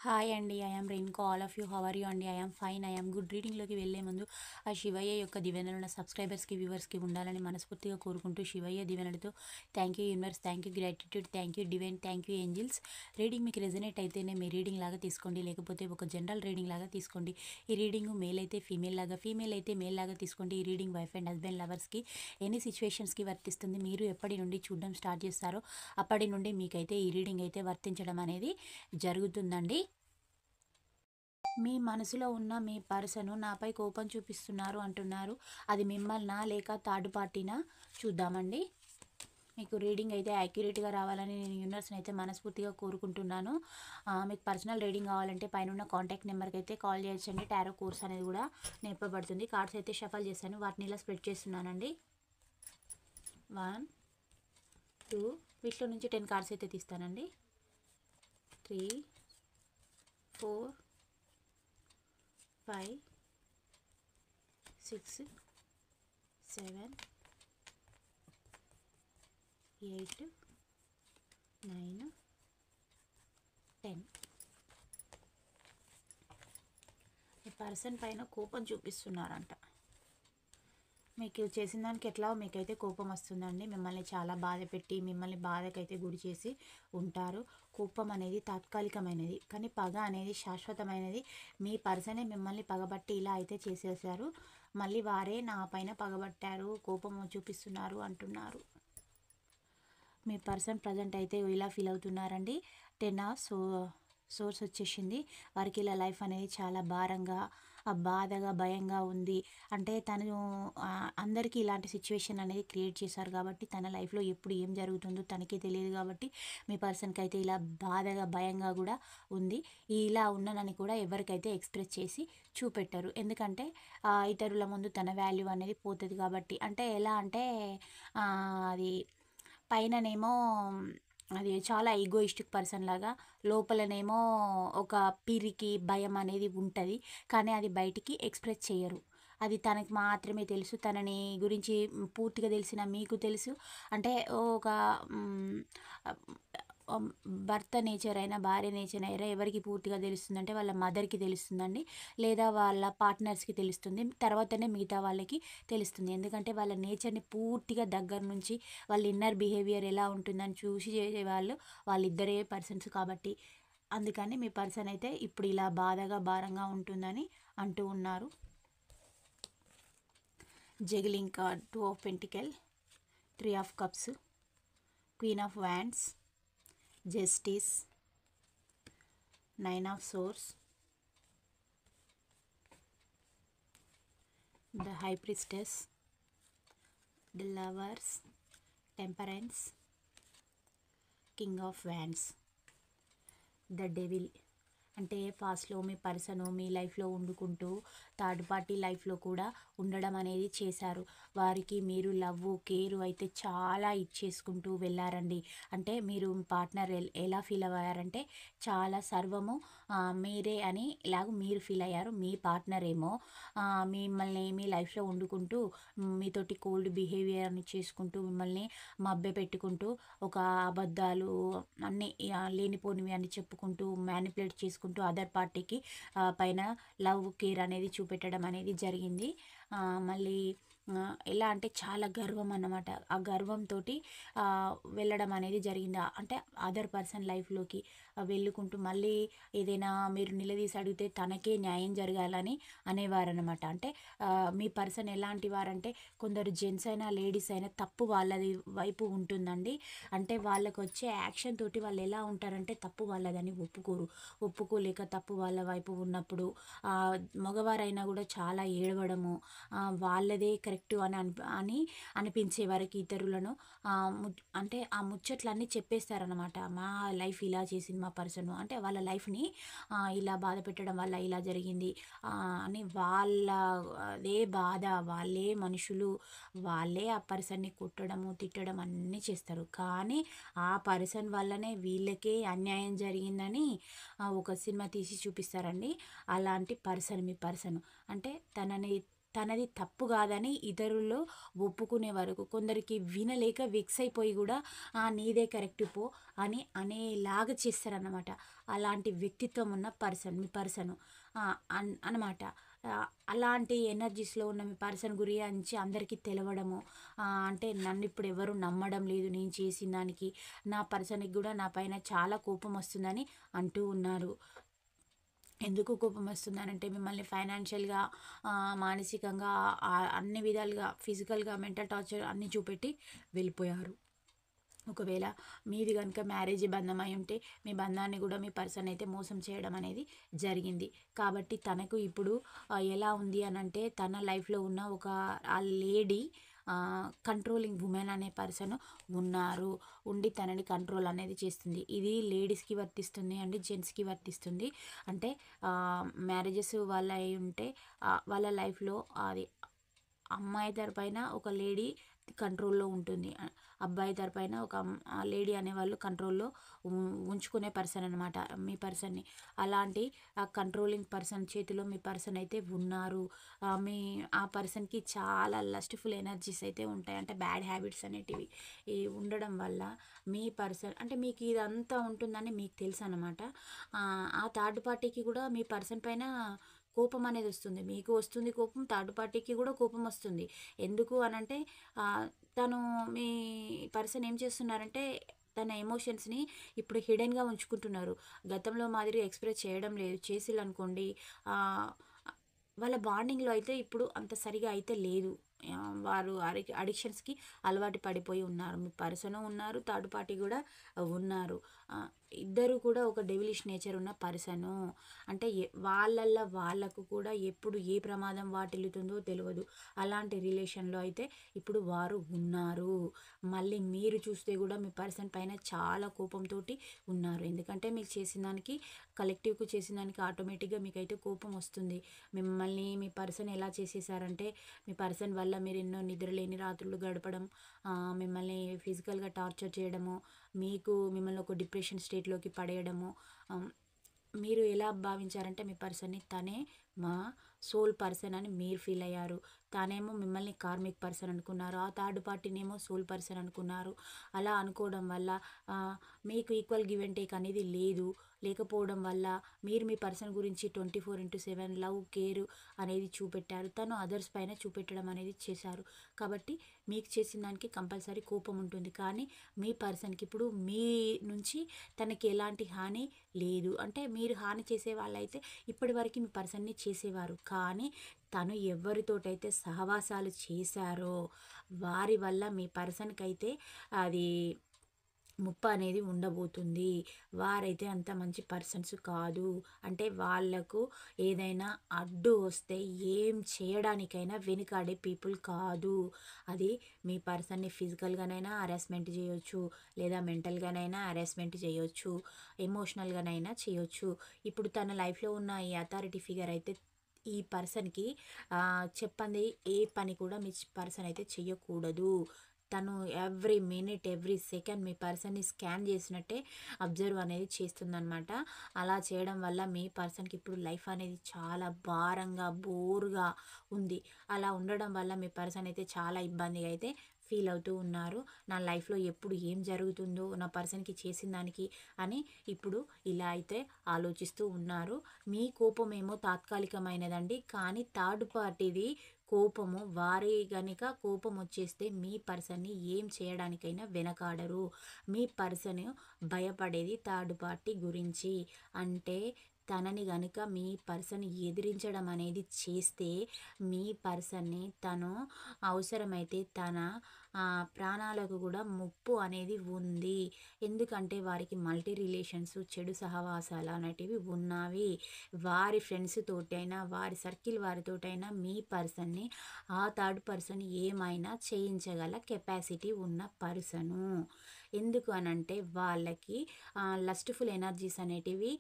Hi అండి. I am Rinko. All of you how are you అండి? I am fine. I am good. రీడింగ్‌లోకి వెళ్ళే ముందు ఆ శివయ్య యొక్క దీవెనలు నా సబ్స్క్రైబర్స్‌కి, వ్యూవర్స్‌కి ఉండాలని మనస్ఫూర్తిగా కోరుకుంటూ శివయ్య దీవెనలతో thank you universe, thank you gratitude, thank you divine, thank you angels. Reading మీకు రెజనేట్ అయితేనే మీ రీడింగ్ లాగా తీసుకోండి, లేకపోతే ఒక జనరల్ రీడింగ్ లాగా తీసుకోండి. ఈ రీడింగ్ మేల్ అయితే ఫీమేల్ లాగా, ఫీమేల్ అయితే మేల్ లాగా తీసుకోండి. ఈ రీడింగ్ వైఫ్ అండ్ హస్బెండ్ లవర్స్కి ఎన్ని సిచ్యువేషన్స్కి వర్తిస్తుంది, మీరు ఎప్పటి నుండి చూడడం స్టార్ట్ చేస్తారో అప్పటి నుండి మీకైతే ఈ రీడింగ్ అయితే వర్తించడం అనేది జరుగుతుందండి. మీ మనసులో ఉన్న మీ పర్సను నాపై కోపం చూపిస్తున్నారు అంటున్నారు. అది మిమ్మల్నా లేక థర్డ్ పార్టీనా? చూద్దామండి. మీకు రీడింగ్ అయితే యాక్యురేట్గా రావాలని నేను యూనివర్స్ని అయితే మనస్ఫూర్తిగా కోరుకుంటున్నాను. మీకు పర్సనల్ రీడింగ్ కావాలంటే పైన కాంటాక్ట్ నెంబర్కి అయితే కాల్ చేయొచ్చండి. టారో కోర్స్ అనేది కూడా నేర్పబడుతుంది. కార్డ్స్ అయితే షఫల్ చేశాను, వాటిని ఇలా స్ప్రెడ్ చేస్తున్నానండి. 1 2 వీటిలో నుంచి 10 కార్డ్స్ అయితే తీస్తానండి. 3 4 5 6 7 8 9 10. ఈ పర్సన్ పైన కోపం చూపిస్తున్నారంట. మీకు చేసిన దానికి ఎట్లా మీకైతే కోపం వస్తుందండి. మిమ్మల్ని చాలా బాధ పెట్టి మిమ్మల్ని బాధకైతే గురి చేసి ఉంటారు. కోపం అనేది తాత్కాలికమైనది, కానీ పగ అనేది శాశ్వతమైనది. మీ పర్సనే మిమ్మల్ని పగబట్టి ఇలా అయితే చేసేసారు. మళ్ళీ వారే నా పైన పగబట్టారు, కోపం చూపిస్తున్నారు అంటున్నారు. మీ పర్సన్ ప్రజెంట్ అయితే ఇలా ఫీల్ అవుతున్నారండి. 10 ఆఫ్ సోర్స్ వచ్చేసింది. వారికి ఇలా లైఫ్ అనేది చాలా భారంగా, బాధగా, భయంగా ఉంది. అంటే తను అందరికీ ఇలాంటి సిచ్యువేషన్ అనేది క్రియేట్ చేశారు కాబట్టి తన లైఫ్లో ఎప్పుడు ఏం జరుగుతుందో తనకే తెలియదు కాబట్టి మీ పర్సన్కి అయితే ఇలా బాధగా, భయంగా కూడా ఉంది. ఇలా ఉన్నానని కూడా ఎవరికైతే ఎక్స్ప్రెస్ చేసి చూపెట్టరు. ఎందుకంటే ఇతరుల ముందు తన వాల్యూ అనేది పోతుంది కాబట్టి. అంటే ఎలా అంటే అది పైననేమో అది చాలా ఈగోయిస్టిక్ పర్సన్ లాగా, లోపలనేమో ఒక పిరికి భయం అనేది ఉంటుంది. కానీ అది బయటికి ఎక్స్ప్రెస్ చేయరు. అది తనకి మాత్రమే తెలుసు. తనని గురించి పూర్తిగా తెలిసిన మీకు తెలుసు. అంటే ఒక భర్త నేచర్ అయినా, భార్య నేచర్ అయినా ఎవరికి పూర్తిగా తెలుస్తుందంటే వాళ్ళ మదర్కి తెలుస్తుందండి, లేదా వాళ్ళ పార్ట్నర్స్కి తెలుస్తుంది. తర్వాతనే మిగతా వాళ్ళకి తెలుస్తుంది. ఎందుకంటే వాళ్ళ నేచర్ని పూర్తిగా దగ్గర నుంచి వాళ్ళ ఇన్నర్ బిహేవియర్ ఎలా ఉంటుందని చూసి చేసేవాళ్ళు వాళ్ళిద్దరే పర్సన్స్ కాబట్టి. అందుకని మీ పర్సన్ అయితే ఇప్పుడు ఇలా బాధగా, భారంగా ఉంటుందని అంటూ ఉన్నారు. Juggling card, 2 of pentacle, 3 of cups, queen of wands, justice, 9 of swords, the high priestess, the lovers, temperance, king of wands, the devil. అంటే ఫాస్ట్లో మీ పర్సను మీ లైఫ్లో వండుకుంటూ థర్డ్ పార్టీ లైఫ్లో కూడా ఉండడం అనేది చేశారు. వారికి మీరు లవ్, కేరు అయితే చాలా ఇచ్చేసుకుంటూ వెళ్ళారండి. అంటే మీరు పార్ట్నర్ ఎలా ఫీల్ అయ్యారంటే చాలా సర్వము మీరే అని ఇలాగ మీరు ఫీల్ అయ్యారు. మీ పార్ట్నర్ ఏమో మిమ్మల్ని మీ లైఫ్లో వండుకుంటూ మీతోటి కోల్డ్ బిహేవియర్ని చేసుకుంటూ మిమ్మల్ని మభ్య పెట్టుకుంటూ ఒక అబద్ధాలు అన్నీ లేనిపోనివి అని చెప్పుకుంటూ మ్యానిపులేట్ చేసుకుంటూ అదర్ పార్టీకి పైన లవ్, కేర్ అనేది చూపెట్టడం అనేది జరిగింది. మళ్ళీ ఎలా అంటే చాలా గర్వం అన్నమాట. ఆ గర్వంతో వెళ్ళడం అనేది జరిగింది. అంటే అదర్ పర్సన్ లైఫ్లోకి వెళ్ళుకుంటూ మళ్ళీ ఏదైనా మీరు నిలదీసి అడిగితే తనకే న్యాయం జరగాలని అనేవారనమాట. అంటే మీ పర్సన్ ఎలాంటి వారంటే కొందరు జెంట్స్ అయినా లేడీస్ అయినా తప్పు వాళ్ళది వైపు ఉంటుందండి. అంటే వాళ్ళకు వచ్చే యాక్షన్ తోటి వాళ్ళు ఎలా ఉంటారంటే తప్పు వాళ్ళదని ఒప్పుకోలేక తప్పు వాళ్ళ వైపు ఉన్నప్పుడు మగవారైనా కూడా చాలా ఏడవడము, వాళ్ళదే కరెక్ట్ అని అనిపించే వారికి ఇతరులను అంటే ఆ ముచ్చట్లన్నీ చెప్పేస్తారనమాట. మా లైఫ్ ఇలా చేసింది మా పర్సన్, అంటే వాళ్ళ లైఫ్ని ఇలా బాధ పెట్టడం వల్ల ఇలా జరిగింది అని వాళ్ళ అదే బాధ, వాళ్ళే మనుషులు, వాళ్ళే ఆ పర్సన్ని కొట్టడము, తిట్టడం అన్నీ చేస్తారు. కానీ ఆ పర్సన్ వల్లనే వీళ్ళకే అన్యాయం జరిగిందని ఒక సినిమా తీసి చూపిస్తారండి. అలాంటి పర్సన్ మీ పర్సన్. అంటే తనది తప్పు కాదని ఇతరుల్లో ఒప్పుకునే వరకు, కొందరికి వినలేక వెక్స్ అయిపోయి కూడా నీదే కరెక్ట్ పో అని అనేలాగా చేస్తారన్నమాట. అలాంటి వ్యక్తిత్వం ఉన్న పర్సన్ మీ పర్సను అన్నమాట. అలాంటి ఎనర్జీస్లో ఉన్న మీ పర్సన్ గురించి అందరికీ తెలవడము, అంటే నన్ను ఇప్పుడు ఎవరు నమ్మడం లేదు నేను చేసిన దానికి, నా పర్సన్కి కూడా నా పైన చాలా కోపం వస్తుందని అంటూ ఉన్నారు. ఎందుకు కోపం వస్తుందనంటే మిమ్మల్ని ఫైనాన్షియల్గా, మానసికంగా, అన్ని విధాలుగా, ఫిజికల్గా, మెంటల్ టార్చర్ అన్నీ చూపెట్టి వెళ్ళిపోయారు. ఒకవేళ మీది కనుక మ్యారేజ్ బంధం అయి ఉంటే మీ బంధాన్ని కూడా మీ పర్సన్ అయితే మోసం చేయడం అనేది జరిగింది. కాబట్టి తనకు ఇప్పుడు ఎలా ఉంది అని అంటే, తన లైఫ్లో ఉన్న ఒక ఆ లేడీ కంట్రోలింగ్ ఉమెన్ అనే పర్సన్ ఉన్నారు, ఉండి తనని కంట్రోల్ అనేది చేస్తుంది. ఇది లేడీస్కి వర్తిస్తుంది అండి, జెంట్స్కి వర్తిస్తుంది. అంటే మ్యారేజెస్ వాళ్ళ అయి ఉంటే వాళ్ళ లైఫ్లో అది అమ్మాయి తరపైన ఒక లేడీ కంట్రోల్లో ఉంటుంది, అబ్బాయి తరపైన ఒక లేడీ అనేవాళ్ళు కంట్రోల్లో ఉంచుకునే పర్సన్ అనమాట మీ పర్సన్ని. అలాంటి ఆ కంట్రోలింగ్ పర్సన్ చేతిలో మీ పర్సన్ అయితే ఉన్నారు. ఆ పర్సన్కి చాలా లస్ట్ఫుల్ ఎనర్జీస్ అయితే ఉంటాయి, అంటే బ్యాడ్ హ్యాబిట్స్ అనేటివి ఉండడం వల్ల మీ పర్సన్, అంటే మీకు ఇదంతా ఉంటుందని మీకు తెలుసు అనమాట. ఆ థర్డ్ పార్టీకి కూడా మీ పర్సన్ పైన కోపం అనేది వస్తుంది, మీకు వస్తుంది కోపం, థర్డ్ పార్టీకి కూడా కోపం వస్తుంది. ఎందుకు అనంటే తను మీ పర్సన్ ఏం చేస్తున్నారంటే తన ఎమోషన్స్ని ఇప్పుడు హిడెన్గా ఉంచుకుంటున్నారు, గతంలో మాదిరి ఎక్స్ప్రెస్ చేయడం లేదు. చేసిల్లనుకోండి వాళ్ళ బాండింగ్లో అయితే ఇప్పుడు అంత సరిగా అయితే లేదు. వారు అడిక్షన్స్కి అలవాటు పడిపోయి ఉన్నారు, మీ పర్సన్ ఉన్నారు, థర్డ్ పార్టీ కూడా ఉన్నారు. ఇద్దరు కూడా ఒక డెవిలిష్ నేచర్ ఉన్న పర్సను. అంటే వాళ్ళకు కూడా ఎప్పుడు ఏ ప్రమాదం వాటిల్లుతుందో తెలియదు. అలాంటి రిలేషన్లో అయితే ఇప్పుడు వారు ఉన్నారు. మళ్ళీ మీరు చూస్తే కూడా మీ పర్సన్ పైన చాలా కోపంతో ఉన్నారు. ఎందుకంటే మీకు చేసిన దానికి, కలెక్టివ్కు చేసిన దానికి ఆటోమేటిక్గా మీకైతే కోపం వస్తుంది. మిమ్మల్ని మీ పర్సన్ ఎలా చేసేసారంటే, మీ పర్సన్ వల్ల మీరు ఎన్నో నిద్రలేని రాత్రులు గడపడం, మిమ్మల్ని ఫిజికల్గా టార్చర్ చేయడము, మిమ్మల్ని ఒక డిప్రెషన్ స్టేట్లోకి పడేయడము. మీరు ఎలా భావించారంటే మీ పర్సన్ని తనే మా సోల్ పర్సన్ అని మీరు ఫీల్ అయ్యారు. తానేమో మిమ్మల్ని కార్మిక్ పర్సన్ అనుకున్నారు, ఆ థర్డ్ పార్టీనేమో సోల్ పర్సన్ అనుకున్నారు. అలా అనుకోవడం వల్ల మీకు ఈక్వల్ గివ్ అండ్ టేక్ అనేది లేకపోవడం వల్ల మీరు మీ పర్సన్ గురించి 24/7 లవ్, కేర్ అనేది చూపెట్టారు. తను అదర్స్ పైన చూపెట్టడం అనేది చేశారు. కాబట్టి మీకు చేసిన దానికి కంపల్సరీ కోపం ఉంటుంది. కానీ మీ పర్సన్కి ఇప్పుడు మీ నుంచి తనకి ఎలాంటి హాని లేదు. అంటే మీరు హాని చేసే వాళ్ళైతే ఇప్పటివరకు మీ పర్సన్ని చేసేవారు, కానీ తను ఎవరితోటైతే సహవాసాలు చేశారో వారి వల్ల మీ పర్సన్కి అయితే అది ముప్పు అనేది ఉండబోతుంది. వారైతే అంత మంచి పర్సన్స్ కాదు. అంటే వాళ్లకు ఏదైనా అడ్డు వస్తే ఏం చేయడానికైనా వెనుకాడే పీపుల్ కాదు. అది మీ పర్సన్ని ఫిజికల్గానైనా హరాస్మెంట్ చేయొచ్చు, లేదా మెంటల్గానైనా హరాస్మెంట్ చేయొచ్చు, ఎమోషనల్గానైనా చేయొచ్చు. ఇప్పుడు తన లైఫ్లో ఉన్న ఈ అథారిటీ ఫిగర్ అయితే ఈ పర్సన్కి చెప్పండి ఏ పని కూడా మీ పర్సన్ అయితే చెయ్యకూడదు. తను ఎవ్రీ మినిట్, ఎవ్రీ సెకండ్ మీ పర్సన్ని స్కాన్ చేసినట్టే అబ్జర్వ్ అనేది చేస్తుందన్నమాట. అలా చేయడం వల్ల మీ పర్సన్కి ఇప్పుడు లైఫ్ అనేది చాలా భారంగా, బోరుగా ఉంది. అలా ఉండడం వల్ల మీ పర్సన్ అయితే చాలా ఇబ్బందిగా అయితే ఫీల్ అవుతూ ఉన్నారు. నా లైఫ్లో ఎప్పుడు ఏం జరుగుతుందో నా పర్సన్కి చేసిన దానికి అని ఇప్పుడు ఇలా అయితే ఆలోచిస్తూ ఉన్నారు. మీ కోపం ఏమో తాత్కాలికమైనదండి, కానీ థర్డ్ పార్టీది కోపము, వారి గనుక కోపం వచ్చేస్తే మీ పర్సన్ని ఏం చేయడానికైనా వెనకాడరు. మీ పర్సన్ భయపడేది థర్డ్ పార్టీ గురించి. అంటే తనని గనుక మీ పర్సన్ ఎదిరించడం అనేది చేస్తే మీ పర్సన్ని తను అవసరమైతే తన ప్రాణాలకు కూడా ముప్పు అనేది ఉంది. ఎందుకంటే వారికి మల్టీ రిలేషన్స్, చెడు సహవాసాలు అనేటివి ఉన్నవి. వారి ఫ్రెండ్స్ తోటైనా, వారి సర్కిల్ వారితోటైనా మీ పర్సన్ని ఆ థర్డ్ పర్సన్ ఏమైనా చేయించగల కెపాసిటీ ఉన్న పర్సను. ఎందుకు అనంటే వాళ్ళకి లస్ట్ఫుల్ ఎనర్జీస్ అనేటివి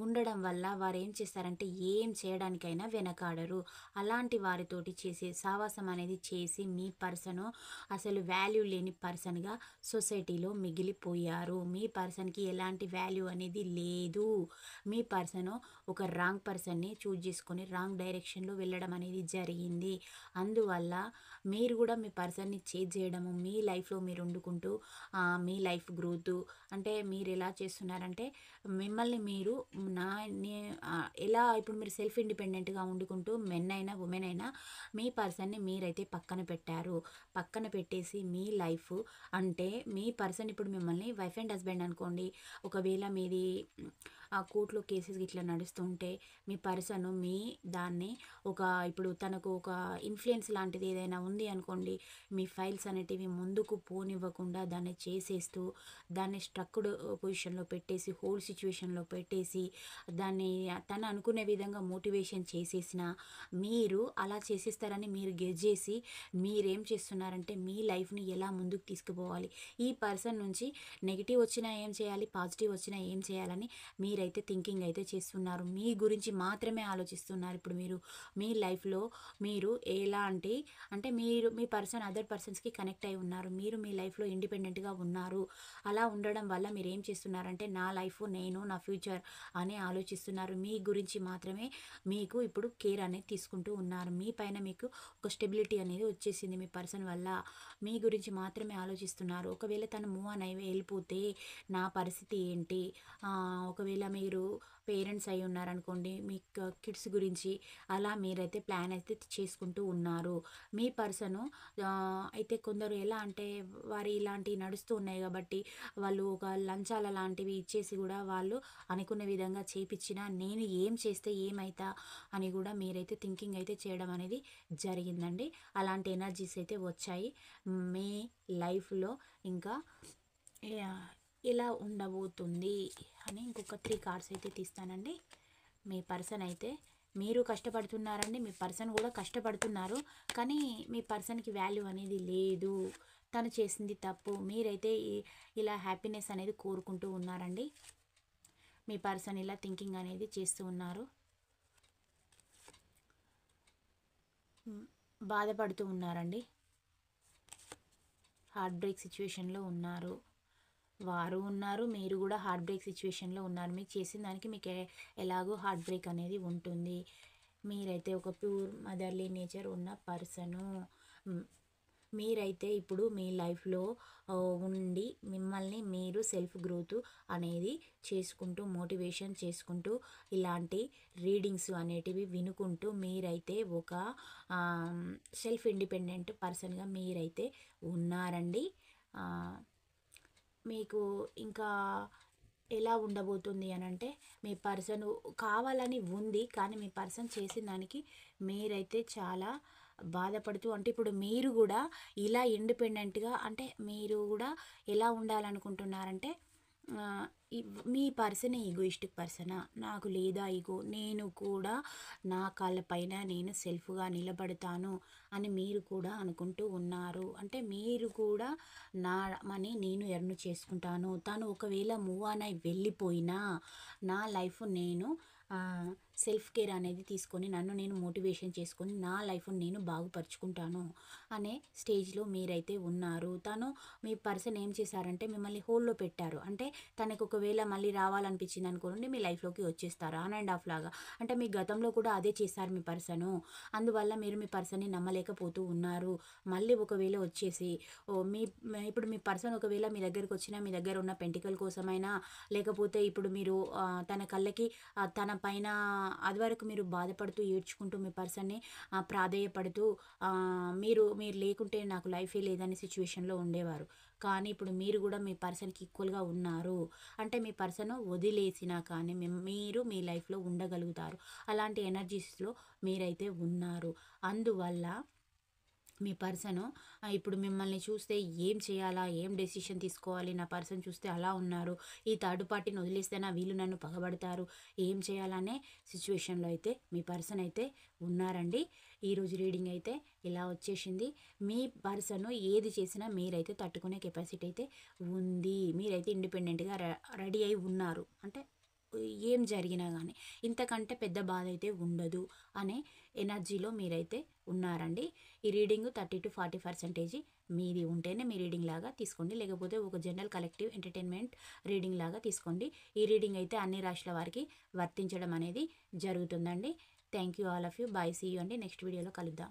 ఉండడం వల్ల వారు ఏం చేస్తారంటే ఏం చేయడానికైనా వెనకాడరు. అలాంటి వారితోటి చేసే సావాసం అనేది చేసి మీ పర్సను అసలు వాల్యూ లేని పర్సన్గా సొసైటీలో మిగిలిపోయారు. మీ పర్సన్కి ఎలాంటి వాల్యూ అనేది లేదు. మీ పర్సన్ ఒక రాంగ్ పర్సన్ని చూజ్ చేసుకొని రాంగ్ డైరెక్షన్లో వెళ్ళడం అనేది జరిగింది. అందువల్ల మీరు కూడా మీ పర్సన్ని చేంజ్ చేయడము, మీ లైఫ్లో మీరు వండుకుంటూ మీ లైఫ్ గ్రోత్ అంటే మీరు ఎలా చేస్తున్నారంటే మిమ్మల్ని మీరు నా ఎలా ఇప్పుడు మీరు సెల్ఫ్ ఇండిపెండెంట్గా వండుకుంటూ మెన్ అయినా ఉమెన్ అయినా మీ పర్సన్ని మీరైతే పక్కన పెట్టారు. పక్కన పెట్టేసి మీ లైఫ్ అంటే మీ పర్సన్ ఇప్పుడు మిమ్మల్ని వైఫ్ అండ్ హస్బెండ్ అనుకోండి, ఒకవేళ మీది కోర్టులో కేసెస్ ఇట్లా నడుస్తుంటే మీ పర్సన్ మీ దాన్ని ఇప్పుడు తనకు ఒక ఇన్ఫ్లుయెన్స్ లాంటిది ఏదైనా ఉంది అనుకోండి, మీ ఫైల్స్ అనేటివి ముందుకు పోనివ్వకుండా దాన్ని చేసేస్తూ దాన్ని స్ట్రక్డ్ పొజిషన్లో పెట్టేసి హోల్ సిచ్యువేషన్లో పెట్టేసి దాన్ని తను అనుకునే విధంగా మోటివేషన్ చేసేసిన మీరు అలా చేసేస్తారని మీరు గెస్ చేసి మీరేం చేస్తున్నారంటే మీ లైఫ్ని ఎలా ముందుకు తీసుకుపోవాలి, ఈ పర్సన్ నుంచి నెగిటివ్ వచ్చినా ఏం చేయాలి, పాజిటివ్ వచ్చినా ఏం చేయాలని మీరైతే థింకింగ్ అయితే చేస్తున్నారు. మీ గురించి మాత్రమే ఆలోచిస్తున్నారు. ఇప్పుడు మీరు మీ లైఫ్లో మీరు ఎలాంటి అంటే మీరు మీ పర్సన్ అదర్ పర్సన్స్కి కనెక్ట్ అయి ఉన్నారు. మీరు మీ లైఫ్లో ఇండిపెండెంట్గా ఉన్నారు. అలా ఉండడం వల్ల మీరు ఏం చేస్తున్నారంటే నా లైఫ్ నేను నా ఫ్యూచర్ అని ఆలోచిస్తున్నారు. మీ గురించి మాత్రమే మీకు ఇప్పుడు కేర్ అనేది తీసుకుంటూ ఉన్నారు. మీ పైన మీకు ఒక స్టెబిలిటీ అనేది వచ్చేసింది మీ పర్సన్ వల్ల. మీ గురించి మాత్రమే ఆలోచిస్తున్నారు. ఒకవేళ తను మూవ్ ఆన్ అయి వెళ్ళిపోతే నా పరిస్థితి ఏంటి, ఒకవేళ మీరు పేరెంట్స్ అయి ఉన్నారనుకోండి, మీ కిడ్స్ గురించి అలా మీరైతే ప్లాన్ అయితే చేసుకుంటూ ఉన్నారు. మీ పర్సను అయితే కొందరు ఎలా అంటే వారి ఇలాంటివి నడుస్తూ ఉన్నాయి కాబట్టి వాళ్ళు ఒక లంచాల లాంటివి ఇచ్చేసి కూడా వాళ్ళు అనుకున్న విధంగా చేపించినా నేను ఏం చేస్తే ఏమైతా అని కూడా మీరైతే థింకింగ్ అయితే చేయడం అనేది జరిగిందండి. అలాంటి ఎనర్జీస్ అయితే వచ్చాయి మీ లైఫ్లో. ఇంకా ఎలా ఉండబోతుంది అని ఇంకొక 3 కార్డ్స్ అయితే తీస్తానండి. మీ పర్సన్ అయితే మీరు కష్టపడుతున్నారండి, మీ పర్సన్ కూడా కష్టపడుతున్నారు, కానీ మీ పర్సన్కి వాల్యూ అనేది లేదు. తను చేసింది తప్పు. మీరైతే ఇలా హ్యాపీనెస్ అనేది కోరుకుంటూ ఉన్నారండి. మీ పర్సన్ ఇలా థింకింగ్ అనేది చేస్తూ ఉన్నారు. బాధపడుతూ ఉన్నారండి. హార్ట్ బ్రేక్ సిచ్యువేషన్లో ఉన్నారు. వారు ఉన్నారు, మీరు కూడా హార్ట్ బ్రేక్ సిచ్యువేషన్లో ఉన్నారు. మీకు చేసిన దానికి మీకు ఎలాగో హార్ట్ బ్రేక్ అనేది ఉంటుంది. మీరైతే ఒక ప్యూర్ మదర్లీ నేచర్ ఉన్న పర్సను. మీరైతే ఇప్పుడు మీ లైఫ్లో ఉండి మిమ్మల్ని మీరు సెల్ఫ్ గ్రోత్ అనేది చేసుకుంటూ మోటివేషన్ చేసుకుంటూ ఇలాంటి రీడింగ్స్ అనేటివి వినుకుంటూ మీరైతే ఒక సెల్ఫ్ ఇండిపెండెంట్ పర్సన్గా మీరైతే ఉన్నారండి. మీకు ఇంకా ఎలా ఉండబోతుంది అని అంటే మీ పర్సన్ కావాలని ఉంది, కానీ మీ పర్సన్ చేసిన దానికి మీరైతే చాలా బాధపడుతూ అంటే ఇప్పుడు మీరు కూడా ఇలా ఇండిపెండెంట్గా అంటే మీరు కూడా ఎలా ఉండాలనుకుంటున్నారంటే మీ పర్సన్ ఈగోయిస్టిక్ పర్సనా, నాకు లేదా ఈగో, నేను కూడా నా కాళ్ళపైన నేను సెల్ఫ్గా నిలబడతాను అని మీరు కూడా అనుకుంటూ ఉన్నారు. అంటే మీరు కూడా నా మనీ నేను ఎర్న్ చేసుకుంటాను, తను ఒకవేళ మూవ్ ఆన్ అయి వెళ్ళిపోయినా నా లైఫ్ నేను సెల్ఫ్ కేర్ అనేది తీసుకొని నన్ను నేను మోటివేషన్ చేసుకొని నా లైఫ్ని నేను బాగుపరుచుకుంటాను అనే స్టేజ్లో మీరైతే ఉన్నారు. తను మీ పర్సన్ ఏం చేశారంటే మిమ్మల్ని హోల్డ్లో పెట్టారు. అంటే తనకు ఒకవేళ మళ్ళీ రావాలనిపించింది అనుకోండి మీ లైఫ్లోకి వచ్చేస్తారు ఆన్ అండ్ ఆఫ్ లాగా. అంటే మీ గతంలో కూడా అదే చేశారు మీ పర్సను. అందువల్ల మీరు మీ పర్సన్ని నమ్మలేకపోతూ ఉన్నారు. మళ్ళీ ఒకవేళ వచ్చేసి ఇప్పుడు మీ పర్సన్ ఒకవేళ మీ దగ్గరికి వచ్చినా మీ దగ్గర ఉన్న పెంటికల్ కోసమైనా లేకపోతే ఇప్పుడు మీరు తన కళ్ళకి తన పైన అది వరకు మీరు బాధపడుతూ ఏడ్చుకుంటూ మీ పర్సన్ని ప్రాధేయపడుతూ మీరు లేకుంటే నాకు లైఫే లేదని సిచ్యువేషన్లో ఉండేవారు. కానీ ఇప్పుడు మీరు కూడా మీ పర్సన్కి ఈక్వల్గా ఉన్నారు. అంటే మీ పర్సన్ వదిలేసినా కానీ మీరు మీ లైఫ్లో ఉండగలుగుతారు. అలాంటి ఎనర్జీస్లో మీరైతే ఉన్నారు. అందువల్ల మీ పర్సను ఇప్పుడు మిమ్మల్ని చూస్తే ఏం చేయాలా, ఏం డెసిషన్ తీసుకోవాలి, నా పర్సన్ చూస్తే అలా ఉన్నారు, ఈ థర్డ్ పార్టీని వదిలేస్తేనా వీళ్ళు నన్ను పగబడతారు, ఏం చేయాలనే సిచ్యువేషన్లో అయితే మీ పర్సన్ అయితే ఉన్నారండి. ఈరోజు రీడింగ్ అయితే ఇలా వచ్చేసింది. మీ పర్సన్ ఏది చేసినా మీరైతే తట్టుకునే కెపాసిటీ అయితే ఉంది. మీరైతే ఇండిపెండెంట్గా రెడీ అయి ఉన్నారు. అంటే ఏం జరిగినా కానీ ఇంతకంటే పెద్ద బాధ అయితే ఉండదు అనే ఎనర్జీలో మీరైతే ఉన్నారండి. ఈ రీడింగ్ 30 to 40% మీది ఉంటేనే మీ రీడింగ్ లాగా తీసుకోండి, లేకపోతే ఒక జనరల్ కలెక్టివ్ ఎంటర్టైన్మెంట్ రీడింగ్ లాగా తీసుకోండి. ఈ రీడింగ్ అయితే అన్ని రాశుల వారికి వర్తించడం అనేది జరుగుతుందండి. Thank you all of you. Bye, see you అండి. నెక్స్ట్ వీడియోలో కలుద్దాం.